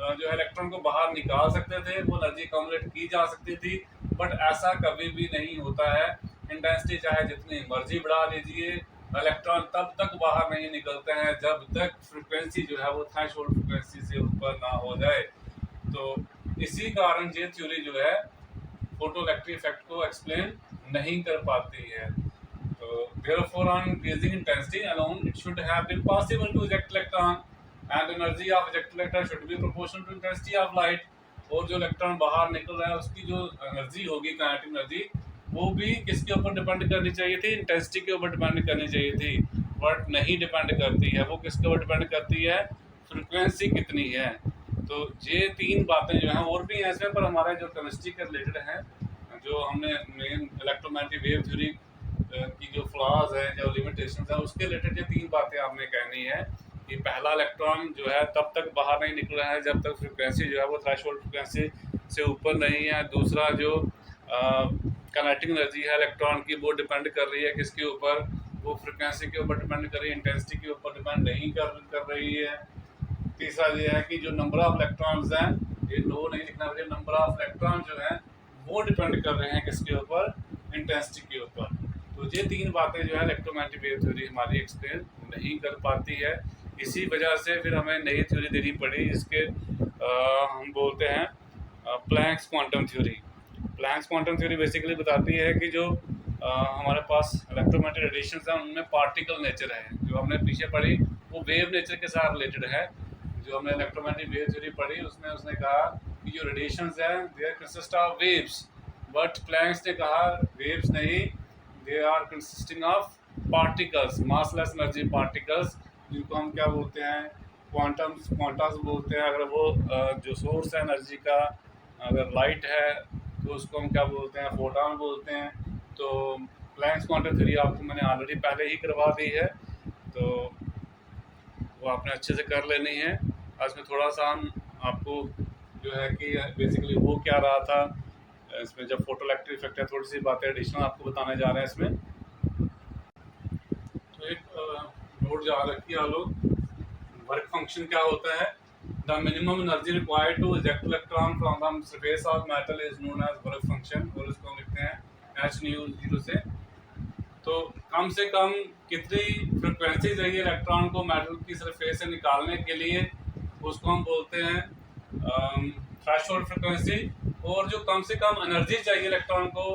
S1: जो है इलेक्ट्रॉन को बाहर निकाल सकते थे, वो एनर्जी अकोमोडेट की जा सकती थी। बट ऐसा कभी भी नहीं होता है। इंटेंसिटी चाहे जितनी मर्जी बढ़ा लीजिए, इलेक्ट्रॉन तब तक बाहर नहीं निकलते हैं जब तक फ्रिक्वेंसी जो है वो थ्रेशोल्ड फ्रिक्वेंसी से ऊपर ना हो जाए। तो इसी कारण ये थ्योरी जो है फोटो इलेक्ट्रिक इफेक्ट को एक्सप्लेन नहीं कर पाती है। तो therefore on increasing intensity alone it should have been possible to eject electron and energy of ejected electron should be proportional to intensity of light। और जो इलेक्ट्रॉन बाहर निकल रहा है उसकी जो एनर्जी होगी काइनेटिक एनर्जी, वो भी किसके ऊपर डिपेंड करनी चाहिए थी? इंटेंसिटी के ऊपर डिपेंड करनी चाहिए थी, बट नहीं डिपेंड करती है। वो किसके ऊपर डिपेंड करती है? फ्रिक्वेंसी कितनी है। तो ये तीन बातें जो हैं और भी हैं इसमें, पर हमारे जो केमिस्ट्री के रिलेटेड हैं, जो हमने मेन इलेक्ट्रोमैग्नेटिक वेव थ्योरी की जो फ्लॉज हैं, जो लिमिटेशंस हैं, उसके रिलेटेड ये तीन बातें आपने कहनी है कि पहला इलेक्ट्रॉन जो है तब तक बाहर नहीं निकल रहा है जब तक फ्रिक्वेंसी जो है वो थ्रेशोल्ड फ्रिक्वेंसी से ऊपर नहीं है। दूसरा जो काइनेटिक एनर्जी है इलेक्ट्रॉन की वो डिपेंड कर रही है किसके ऊपर? वो फ्रिक्वेंसी के ऊपर डिपेंड कर रही है, इंटेंसिटी के ऊपर डिपेंड नहीं कर रही है। तीसरा ये है कि जो नंबर ऑफ इलेक्ट्रॉन्स हैं, ये लो नहीं लिखना चाहिए, नंबर ऑफ इलेक्ट्रॉन जो हैं वो डिपेंड कर रहे हैं किसके ऊपर? इंटेंसिटी के ऊपर। तो ये तीन बातें जो है इलेक्ट्रोमैग्नेटिक वेव थ्योरी हमारी एक्सप्लेन नहीं कर पाती है। इसी वजह से फिर हमें नई थ्योरी देनी पड़ी, जिसके हम बोलते हैं Planck's quantum theory. Planck's quantum theory basically बताती है कि जो हमारे पास इलेक्ट्रोमैग्नेटिक रेडिएशंस हैं उनमें पार्टिकल नेचर है। जो हमने पीछे पढ़ी वो वेव नेचर के साथ रिलेटेड है। जो हमने इलेक्ट्रोमैग्नेटिक वेव थ्योरी पढ़ी उसमें उसने कहा कि जो रेडिएशंस हैं they consist of waves, but Planck's ने कहा वेव्स नहीं, they are consisting of particles, massless energy particles, जिनको हम क्या बोलते हैं? क्वांटम्स बोलते हैं। अगर वो जो सोर्स है एनर्जी का अगर लाइट है तो उसको हम क्या बोलते हैं? फोटॉन बोलते हैं। तो प्लैंक्स क्वांटम थ्योरी आपको मैंने ऑलरेडी पहले ही करवा दी है, तो वो आपने अच्छे से कर लेनी है। आज में थोड़ा सा हम आपको जो है कि बेसिकली वो क्या रहा था इसमें, जब फोटो इलेक्ट्रिक इफेक्ट है, थोड़ी सी बातें एडिशनल आपको बताने जा रहे हैं इसमें। तो एक नोट याद रखिए आप लोग, वर्क फंक्शन क्या होता है? The minimum energy required to eject electron from the surface of metal is known as work function, और इसको हम लिखते हैं h/0 से। तो कम से कम कितनी फ्रिक्वेंसी चाहिए इलेक्ट्रॉन को मेटल की सरफेस से निकालने के लिए, उसको हम बोलते हैं थ्रेशोल्ड फ्रिक्वेंसी। और जो कम से कम एनर्जी चाहिए इलेक्ट्रॉन को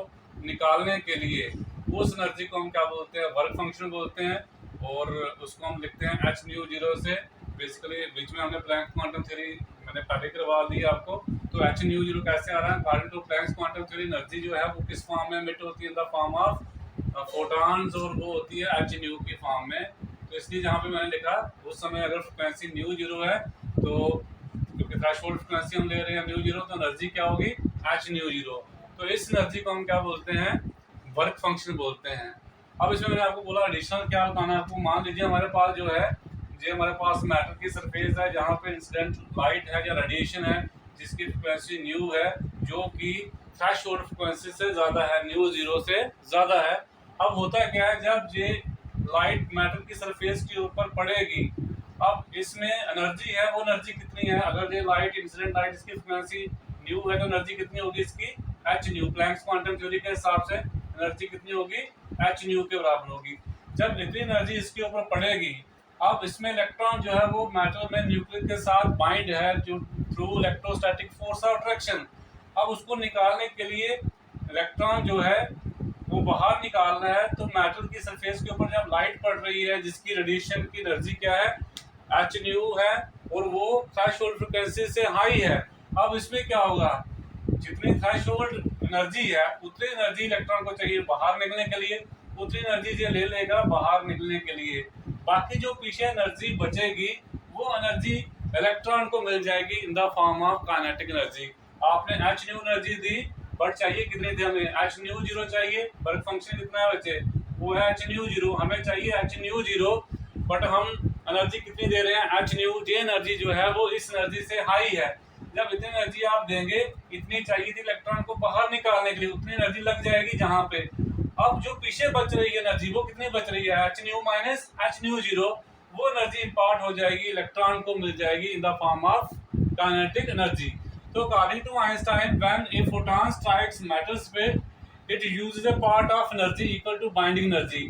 S1: निकालने के लिए, उस एनर्जी को हम क्या बोलते हैं? वर्क फंक्शन बोलते हैं, और उसको हम लिखते हैं h/0 से। बेसिकली बीच में हमने प्लैंक्स क्वांटम थ्योरी मैंने पहले करवा दी आपको। तो h/0 कैसे आ रहा है? According to Planck's quantum theory energy जो है वो किस फॉर्म में एमिट होती है? In the form of photons, और वो होती है h/nu की फॉर्म में। तो इसलिए जहाँ पे मैंने लिखा उस समय अगर फ्रिक्वेंसी 𝜇0 है, तो क्योंकि थ्रेशोल्ड फ्रिक्वेंसी हम ले रहे हैं 𝜇0, तो एनर्जी क्या होगी? h/0। तो इस एनर्जी को हम क्या बोलते हैं? वर्क फंक्शन बोलते हैं। अब इसमें मैंने आपको बोला एडिशनल क्या बताना है आपको। मान लीजिए हमारे पास जो है ये हमारे पास मैटर की सरफेस है जहाँ पे इंसिडेंट लाइट है या रेडिएशन है जिसकी फ्रिक्वेंसी न्यू है, जो कि थ्रेशोल्ड फ्रिक्वेंसी से ज़्यादा है, न्यू जीरो से ज़्यादा है। अब होता क्या है, जब ये लाइट मैटर की सरफेस के ऊपर पड़ेगी, अब इसमें एनर्जी है, वो एनर्जी कितनी है, अगर ये लाइट इंसिडेंट लाइट इसकी फ्रिक्वेंसी न्यू है तो एनर्जी कितनी होगी इसकी, h nu. Planck's quantum theory के हिसाब से एनर्जी कितनी होगी, एच न्यू के बराबर होगी। जब इतनी एनर्जी इसके ऊपर पड़ेगी, अब इसमें इलेक्ट्रॉन जो है वो मेटल में न्यूक्लियस के साथ बाइंड है जो through electrostatic force of attraction. अब उसको निकालने के लिए इलेक्ट्रॉन जो है वो बाहर निकालना है, तो मेटल की सरफेस के ऊपर जब लाइट पड़ रही है जिसकी रेडिएशन की एनर्जी क्या है, एच न्यू है, और वो थ्रेशोल्ड फ्रिक्वेंसी से हाई है। अब इसमें क्या होगा, जितनी थ्रेशोल्ड एनर्जी है उतनी एनर्जी इलेक्ट्रॉन को चाहिए बाहर निकलने के लिए, उतनी एनर्जी ये ले लेगा बाहर निकलने के लिए। बाकी जो पीछे एनर्जी बचेगी वो एनर्जी इलेक्ट्रॉन को मिल जाएगी in the form of kinetic energy. आपने एच न्यू एनर्जी दी, बट चाहिए कितनी थी हमें, एच न्यू जीरो चाहिए। वर्क फंक्शन कितना है बच्चे, वो है एच न्यू जीरो, हमें चाहिए एच न्यू जीरो, बट हम एनर्जी कितनी दे रहे हैं, एच न्यू। ये एनर्जी जो है वो इस एनर्जी से हाई है। जब इतनी एनर्जी आप देंगे, इतनी चाहिए थी इलेक्ट्रॉन को बाहर निकालने के लिए, उतनी एनर्जी लग जाएगी जहां पे। अब जो पीछे बच रही है एनर्जी वो कितनी बच रही है, h nu minus H nu zero, वो एनर्जी इंपार्ट हो जाएगी इलेक्ट्रॉन को, मिल जाएगी in the form of kinetic energy. तो according to Einstein, when a photon strikes metal sphere, it uses a part of energy equal to binding energy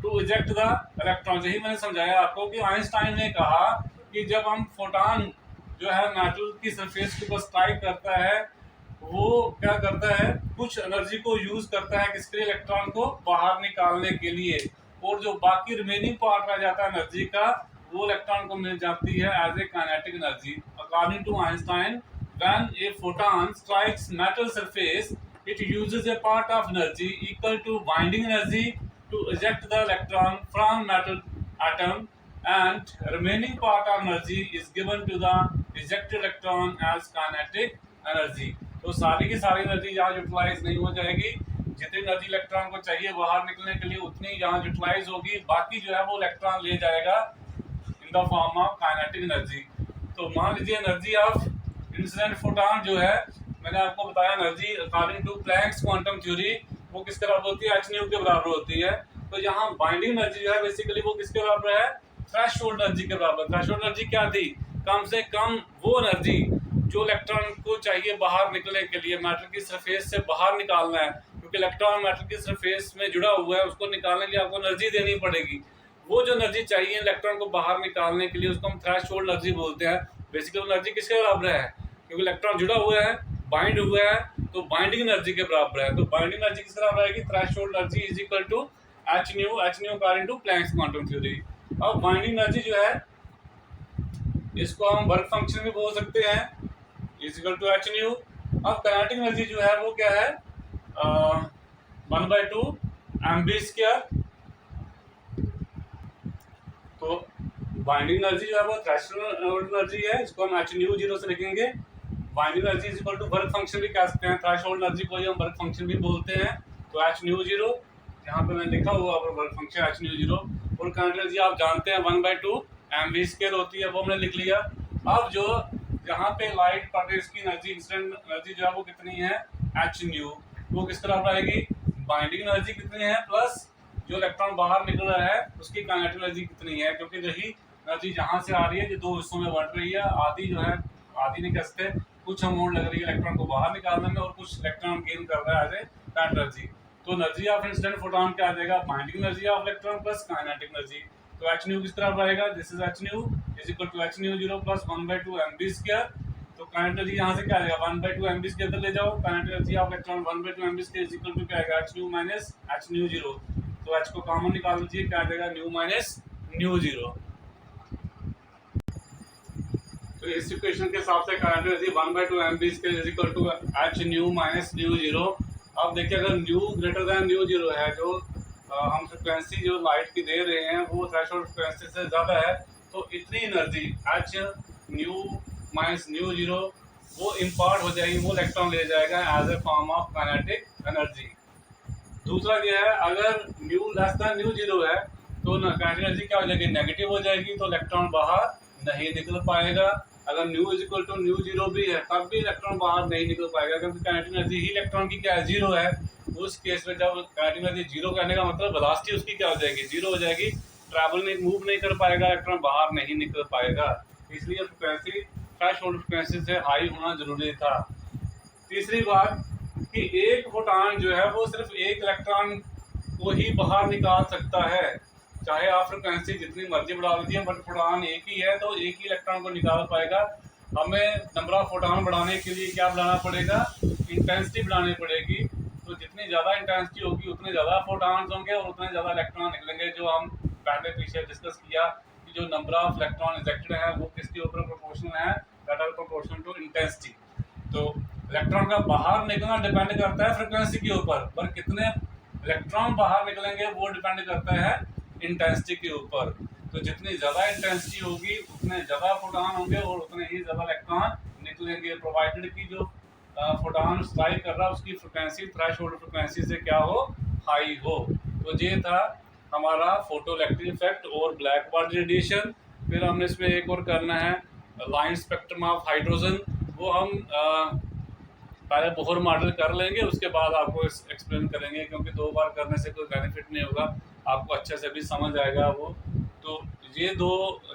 S1: to eject the electron. यही मैंने समझाया आपको कि आइंस्टाइन ने कहा कि जब हम फोटॉन जो है मेटल की सरफेस के ऊपर स्ट्राइक करता है, वो क्या करता है, कुछ एनर्जी को यूज करता है किसके लिए, इलेक्ट्रॉन को बाहर निकालने के लिए, और जो बाकी रिमेनिंग पार्ट रह जाता है एनर्जी का, वो इलेक्ट्रॉन को मिल जाती है as a kinetic energy. According to Einstein, when a photon strikes metal surface, it uses a part of energy equal to binding energy to eject the electron from metal atom, and remaining part of energy is given to the ejected electron as kinetic energy। तो सारी की सारी energy यहाँ utilise नहीं हो जाएगी, जितनी energy electron को चाहिए बाहर निकलने के लिए उतनी यहाँ यूटिलाइज होगी, बाकी जो है वो इलेक्ट्रॉन ले जाएगा इन the form of kinetic energy. तो मान लीजिए एनर्जी ऑफ इंसिडेंट फोटॉन जो है, मैंने आपको बताया energy according to Planck's quantum theory वो किसके बराबर होती है, एच न्यू के बराबर होती है। तो यहाँ बाइंडिंग एनर्जी जो है बेसिकली वो किसके बराबर है, थ्रेशोल्ड एनर्जी के बराबर। थ्रेशोल्ड एनर्जी क्या थी, कम से कम वो एनर्जी जो इलेक्ट्रॉन को चाहिए बाहर निकलने के लिए, मेटल की सरफेस से बाहर निकालना है, क्योंकि इलेक्ट्रॉन मेटल की सरफेस में जुड़ा हुआ है, उसको निकालने के लिए आपको एनर्जी देनी पड़ेगी। वो जो एनर्जी चाहिए इलेक्ट्रॉन को बाहर निकालने के लिए उसको हम थ्रेशोल्ड एनर्जी बोलते हैं। बेसिकली एनर्जी किसके बराबर है, क्योंकि इलेक्ट्रॉन जुड़ा हुआ है, बाइंड हुआ है, तो बाइंडिंग एनर्जी के बराबर है। तो बाइंडिंग एनर्जी किस बराबर आएगी, threshold energy is equal to H nu according to Planck's quantum theory. अब बाइंडिंग एनर्जी जो है इसको हम वर्क फंक्शन भी बोल सकते हैं, is equal to H nu. अब काइनेटिक एनर्जी जो है वो क्या है, 1/2 mv²। तो बाइंडिंग एनर्जी जो है वो थ्रेशोल्ड एनर्जी है, इसको हम एच न्यू जीरो से लिखेंगे। Binding energy is equal to work function भी कह सकते हैं, थ्रेशोल्ड एनर्जी को ही हम वर्क फंक्शन भी बोलते हैं। तो एच न्यू जीरो यहाँ पे मैंने लिखा हुआ work function H nu zero, और काइनेटिक एनर्जी आप जानते हैं 1/2 mv² होती है, वो हमने लिख लिया। अब जो यहाँ पे लाइट पड़ रही है इसकी एनर्जी, इंसिडेंट एनर्जी जो है वो कितनी है, एच न्यू, वो किस तरह आएगी, बाइंडिंग एनर्जी कितनी है प्लस जो इलेक्ट्रॉन बाहर निकल रहा है उसकी काइनेटिक एनर्जी कितनी है, क्योंकि यही एनर्जी जहाँ से आ रही है जो दो हिस्सों में बढ़ रही है, आधी जो है, आधी नहीं कह सकते, कुछ अमाउंट लग रही है इलेक्ट्रॉन को बाहर निकालने में और कुछ इलेक्ट्रॉन गेन कर रहा है एज ए काइनेटिक एनर्जी। तो एनर्जी ऑफ इंसिडेंट फोटॉन क्या आ जाएगा, binding energy of electron plus kinetic energy. तो एच न्यू किस तरह आएगा, this is H nu is equal to H nu zero plus 1/2 mv²। तो काइनेटिक एनर्जी यहाँ से क्या आ जाएगा, 1/2 mv² इधर ले जाओ, kinetic energy of electron 1/2 mv² is equal to क्या आएगा, H nu minus H nu zero. तो एच को कॉमन निकाल लीजिए, क्या आ जाएगा, न्यू माइनस न्यू जीरो। तो इस इक्वेशन के हिसाब से kinetic energy 1/2 mv² is equal to H nu minus nu zero. अब देखिए अगर nu greater than nu zero है, जो हम फ्रिक्वेंसी जो लाइट की दे रहे हैं वो थ्रेशोल्ड फ्रिक्वेंसी से ज़्यादा है, तो इतनी energy H nu minus nu zero वो इम्पार्ट हो जाएगी, वो इलेक्ट्रॉन ले जाएगा as a form of kinetic energy. दूसरा ये है, अगर nu less than nu zero है तो काइनेटिक एनर्जी क्या हो जाएगी, नेगेटिव हो जाएगी, तो इलेक्ट्रॉन बाहर नहीं निकल पाएगा। अगर nu is equal to nu zero भी है तब भी इलेक्ट्रॉन बाहर नहीं निकल पाएगा, क्योंकि काइनेटिक एनर्जी ही इलेक्ट्रॉन की क्या है, जीरो है। उस केस में जब काइनेटिक एनर्जी जीरो कहने का मतलब वेलोसिटी उसकी क्या हो जाएगी, जीरो हो जाएगी, ट्रैवल नहीं, मूव नहीं कर पाएगा, इलेक्ट्रॉन बाहर नहीं निकल पाएगा। इसलिए फ्रिक्वेंसी थ्रेशोल्ड फ्रिक्वेंसी से हाई होना जरूरी था। तीसरी बात कि एक फोटॉन जो है वो सिर्फ एक इलेक्ट्रॉन को ही बाहर निकाल सकता है, चाहे आप फ्रिक्वेंसी जितनी मर्जी बढ़ा लीजिए, बट फोटॉन एक ही है तो एक ही इलेक्ट्रॉन को निकाल पाएगा। हमें नंबर ऑफ फोटॉन बढ़ाने के लिए क्या बढ़ाना पड़ेगा, इंटेंसिटी बढ़ानी पड़ेगी। तो जितनी ज़्यादा इंटेंसिटी होगी उतने ज़्यादा फोटॉन्स होंगे और उतने ज़्यादा इलेक्ट्रॉन निकलेंगे, जो हम पहले पीछे डिस्कस किया कि जो नंबर ऑफ इलेक्ट्रॉन इजेक्टेड है वो किसके ऊपर प्रोपोर्शनल है, that are proportional to intensity. तो इलेक्ट्रॉन का बाहर निकलना डिपेंड करता है फ्रिक्वेंसी के ऊपर, पर कितने इलेक्ट्रॉन बाहर निकलेंगे वो डिपेंड करता है इंटेंसिटी के ऊपर। तो जितनी ज़्यादा इंटेंसिटी होगी उतने ज़्यादा फोटॉन होंगे और उतने ही ज़्यादा इलेक्ट्रॉन निकलेंगे, प्रोवाइडेड की जो फोटॉन स्ट्राइक कर रहा है उसकी फ्रिक्वेंसी थ्रेशोल्ड फ्रिक्वेंसी से क्या हो, हाई हो। तो ये था हमारा फोटो इलेक्ट्रिक इफेक्ट और ब्लैक बॉडी रेडिएशन। फिर हमने इसमें एक और करना है लाइन स्पेक्ट्रम ऑफ हाइड्रोजन, वो हम पहले बोहर मॉडल कर लेंगे, उसके बाद आपको एक्सप्लेन करेंगे, क्योंकि दो बार करने से कोई बेनिफिट नहीं होगा, आपको अच्छे से भी समझ आएगा वो। तो ये दो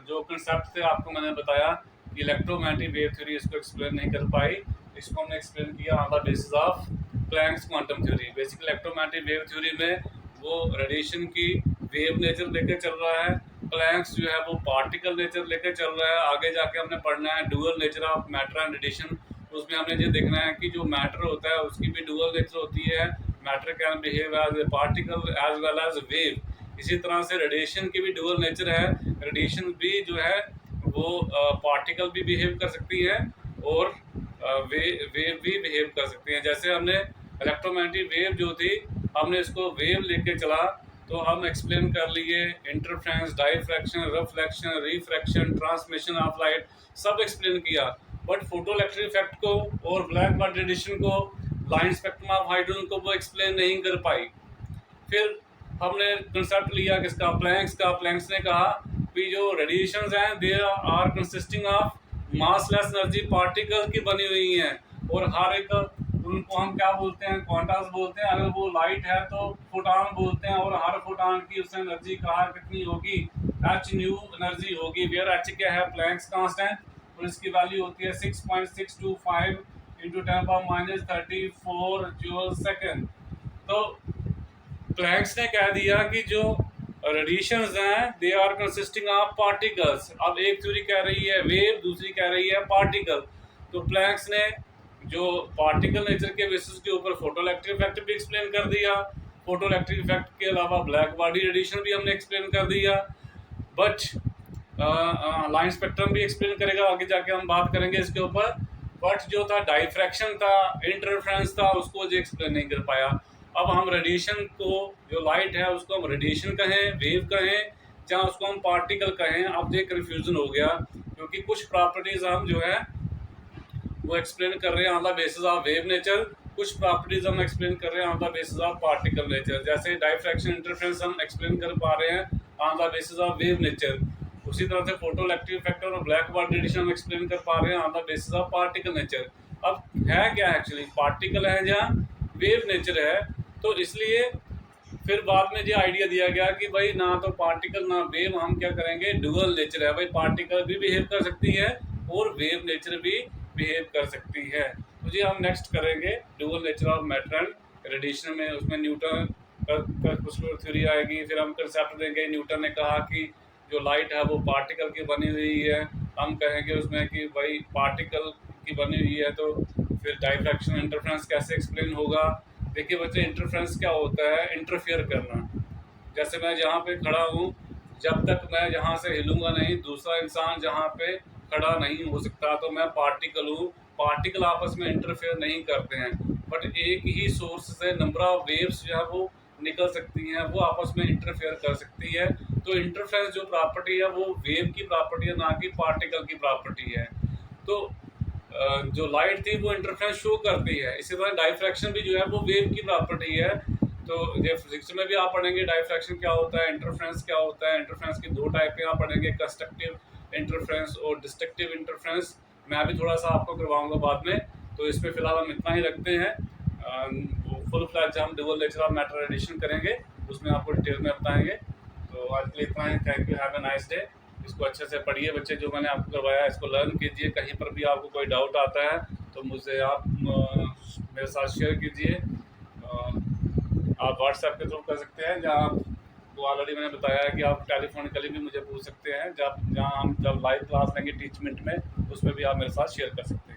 S1: जो कंसेप्ट थे आपको मैंने बताया कि इलेक्ट्रोमैग्नेटिक वेव थ्योरी इसको एक्सप्लेन नहीं कर पाई, इसको हमने एक्सप्लेन किया on the basis of Planck's quantum theory. Basic electromagnetic wave theory में वो रेडिएशन की वेव नेचर लेकर चल रहा है, प्लैंक्स जो है वो पार्टिकल नेचर लेकर चल रहा है। आगे जाके हमने पढ़ना है dual nature of matter and radiation, उसमें हमने ये देखना है कि जो मैटर होता है उसकी भी डुअल नेचर होती है, matter can behave as a particle as well as wave. इसी तरह से रेडिएशन की भी डुअल नेचर है, रेडिएशन भी जो है वो पार्टिकल भी बिहेव कर सकती है और वेव भी बिहेव कर सकती हैं। जैसे हमने इलेक्ट्रोमैग्नेटिक वेव जो थी हमने इसको वेव लेके चला तो हम एक्सप्लेन कर लिए interference, diffraction, reflection, refraction, transmission of light, सब एक्सप्लेन किया। बट फोटो इलेक्ट्रिक इफेक्ट को और ब्लैक बॉडी रेडिएशन को, लाइन स्पेक्ट्रम ऑफ हाइड्रोजन को वो एक्सप्लेन नहीं कर पाई। फिर हमने कंसेप्ट लिया किसका, प्लैंक्स का। प्लैंक्स ने कहा कि जो रेडिएशंस हैं they are consisting of massless energy particle की बनी हुई हैं, और हर एक उनको हम क्या बोलते हैं, क्वांटास बोलते हैं। अगर वो लाइट है तो फोटॉन बोलते हैं, और हर फोटॉन की उससे एनर्जी कहाँ कितनी होगी, एच न्यू एनर्जी होगी, वेयर एच क्या है, प्लैंक्स कांस्टेंट, और इसकी वैल्यू होती है 6.625 इंटू 10⁻34 जूल सेकेंड। तो प्लैंक्स ने कह दिया कि जो रेडिएशंस हैं they are consisting of particles. अब एक थ्योरी कह रही है वेव, दूसरी कह रही है पार्टिकल। तो प्लैंक्स ने जो पार्टिकल नेचर के बेसिस के ऊपर फोटो इलेक्ट्रिक इफेक्ट भी एक्सप्लेन कर दिया, फोटो इलेक्ट्रिक इफेक्ट के अलावा ब्लैक बॉडी रेडिएशन भी हमने एक्सप्लेन कर दिया, बट लाइन स्पेक्ट्रम भी एक्सप्लेन करेगा, आगे जाके हम बात करेंगे इसके ऊपर। बट जो था डाइफ्रैक्शन था, इंटरफ्रेंस था, उसको जो एक्सप्लेन नहीं कर पाया। अब हम रेडिएशन को, जो लाइट है उसको हम रेडिएशन कहें, वेव कहें, या उसको हम पार्टिकल कहें, अब ये कन्फ्यूजन हो गया, क्योंकि कुछ प्रॉपर्टीज हम जो है वो एक्सप्लेन कर रहे हैं on the basis of wave nature, कुछ प्रॉपर्टीज हम एक्सप्लेन कर रहे हैं on the basis of particle nature. जैसे डाइफ्रैक्शन, इंटरफ्रेंस हम एक्सप्लेन कर पा रहे हैं on the basis of wave nature, उसी तरह से फोटो इलेक्ट्रिक इफेक्ट और ब्लैक बॉडी रेडिएशन हम एक्सप्लेन कर पा रहे हैं on the basis of particle nature. अब है क्या एक्चुअली, पार्टिकल है या वेव नेचर है। तो इसलिए फिर बाद में ये आइडिया दिया गया कि भाई ना तो पार्टिकल ना वेव, हम क्या करेंगे, डुअल नेचर है भाई, पार्टिकल भी बिहेव कर सकती है और वेव नेचर भी बिहेव कर सकती है। तो जी हम नेक्स्ट करेंगे dual nature of matter and radiation में, उसमें न्यूटन का कुछ थ्योरी आएगी। फिर हम कंसेप्ट देंगे, न्यूटन ने कहा कि जो लाइट है वो पार्टिकल की बनी हुई है, हम कहेंगे उसमें कि भाई पार्टिकल की बनी हुई है। तो फिर डाइफ्रैक्शन, इंटरफ्रेंस कैसे एक्सप्लेन होगा। देखिए बच्चे, इंटरफ्रेंस क्या होता है, इंटरफेयर करना। जैसे मैं जहाँ पे खड़ा हूँ, जब तक मैं जहाँ से हिलूंगा नहीं, दूसरा इंसान जहाँ पे खड़ा नहीं हो सकता, तो मैं पार्टिकल हूँ। पार्टिकल आपस में इंटरफेयर नहीं करते हैं, बट एक ही सोर्स से नंबर ऑफ वेव्स जो है वो निकल सकती हैं, वो आपस में इंटरफेयर कर सकती है। तो इंटरफेरेंस जो प्रॉपर्टी है वो वेव की प्रॉपर्टी है, ना कि पार्टिकल की प्रॉपर्टी है। तो जो लाइट थी वो इंटरफेरेंस शो करती है, इसी तरह डाइफ्रैक्शन भी जो है वो वेव की प्रॉपर्टी है, तो ये फिजिक्स में भी आप पढ़ेंगे डाइफ्रैक्शन क्या होता है, इंटरफ्रेंस क्या होता है। इंटरफ्रेंस की 2 टाइप के आप पढ़ेंगे, कंस्ट्रक्टिव इंटरफ्रेंस और डिस्ट्रक्टिव इंटरफ्रेंस। मैं भी थोड़ा सा आपको करवाऊंगा बाद में। तो इसमें फिलहाल हम इतना ही रखते हैं। फुल फ्लैज हम double lecture of matter edition करेंगे, उसमें आपको डिटेल में बताएंगे। तो आज के लिए इतना ही। Thank you, have a nice day. इसको अच्छे से पढ़िए बच्चे, जो मैंने आपको करवाया है इसको लर्न कीजिए। कहीं पर भी आपको कोई डाउट आता है तो मुझे आप मेरे साथ शेयर कीजिए। आप व्हाट्सएप के थ्रू कर सकते हैं, जहाँ आपको ऑलरेडी मैंने बताया है कि आप टेलीफोनिकली भी मुझे पूछ सकते हैं। जब जहाँ हम जब लाइव क्लास लेंगे टीचमेंट में, उसमें भी आप मेरे साथ शेयर कर सकते हैं।